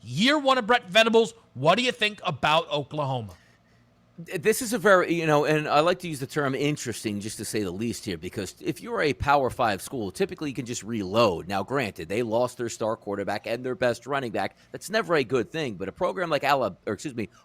Year one of Brett Venables, what do you think about Oklahoma? This is a very, and I like to use the term interesting just to say the least here, because if you're a Power Five school, typically you can just reload. Now, granted, they lost their star quarterback and their best running back. That's never a good thing. But a program like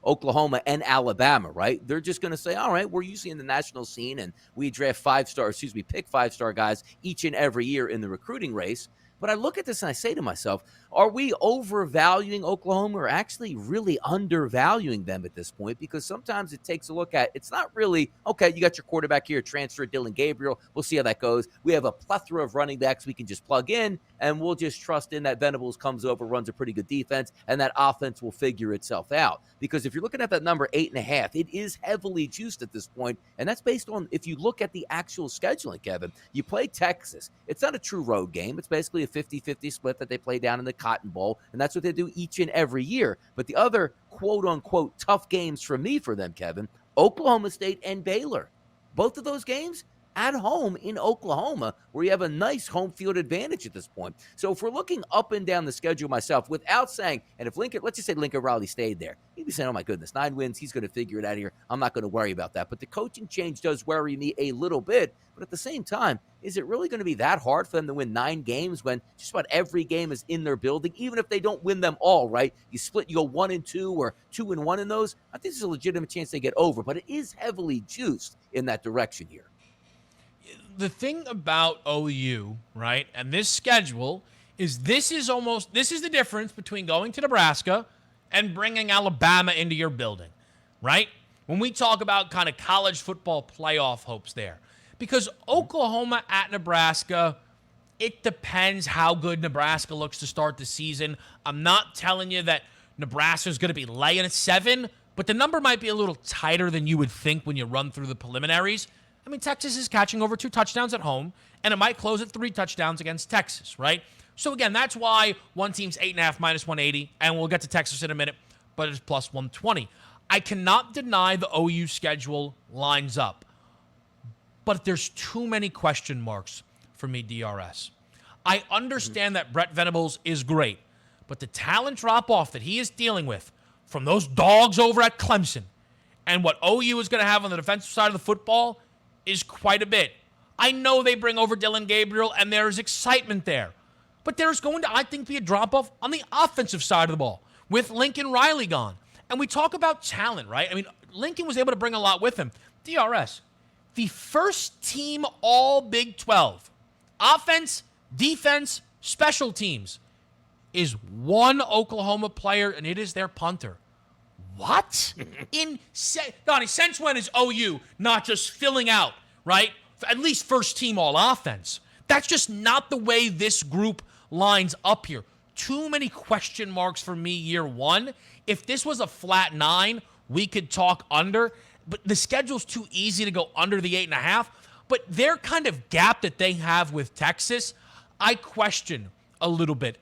Oklahoma and Alabama, right? They're just going to say, all right, we're usually in the national scene and we draft pick 5-star guys each and every year in the recruiting race. But I look at this and I say to myself, are we overvaluing Oklahoma or actually really undervaluing them at this point? Because sometimes it takes a look at, it's not really, okay, you got your quarterback here, transfer Dylan Gabriel. We'll see how that goes. We have a plethora of running backs we can just plug in, and we'll just trust in that Venables comes over, runs a pretty good defense, and that offense will figure itself out. Because if you're looking at that number 8.5, it is heavily juiced at this point, and that's based on, if you look at the actual scheduling, Kevin, you play Texas. It's not a true road game. It's basically a 50-50 split that they play down in the Cotton Bowl, and that's what they do each and every year. But the other quote-unquote tough games for them, Kevin, Oklahoma State and Baylor. Both of those games at home in Oklahoma, where you have a nice home field advantage at this point. So if we're looking up and down the schedule myself, without saying, and if let's just say Lincoln Riley stayed there, he'd be saying, oh my goodness, 9 wins, he's going to figure it out here. I'm not going to worry about that. But the coaching change does worry me a little bit. But at the same time, is it really going to be that hard for them to win 9 games when just about every game is in their building, even if they don't win them all, right? You go 1-2 or 2-1 in those. I think there's a legitimate chance they get over, but it is heavily juiced in that direction here. The thing about OU, right, and this schedule is this is the difference between going to Nebraska and bringing Alabama into your building, right? When we talk about kind of college football playoff hopes there. Because Oklahoma at Nebraska, it depends how good Nebraska looks to start the season. I'm not telling you that Nebraska is going to be laying at 7, but the number might be a little tighter than you would think when you run through the preliminaries. I mean, Texas is catching over 2 touchdowns at home, and it might close at 3 touchdowns against Texas, right? So, again, that's why one team's 8.5 minus 180, and we'll get to Texas in a minute, but it's plus 120. I cannot deny the OU schedule lines up, but there's too many question marks for me, DRS. I understand that Brett Venables is great, but the talent drop-off that he is dealing with from those dogs over at Clemson and what OU is going to have on the defensive side of the football is quite a bit. I know they bring over Dylan Gabriel, and there's excitement there. But there's going to, I think, be a drop-off on the offensive side of the ball with Lincoln Riley gone. And we talk about talent, right? I mean, Lincoln was able to bring a lot with him. DRS, the first team all Big 12, offense, defense, special teams, is one Oklahoma player, and it is their punter. What? Donnie, since when is OU not just filling out, right? At least first team all offense. That's just not the way this group lines up here. Too many question marks for me year one. If this was a flat 9, we could talk under, but the schedule's too easy to go under the 8.5. But their kind of gap that they have with Texas, I question a little bit.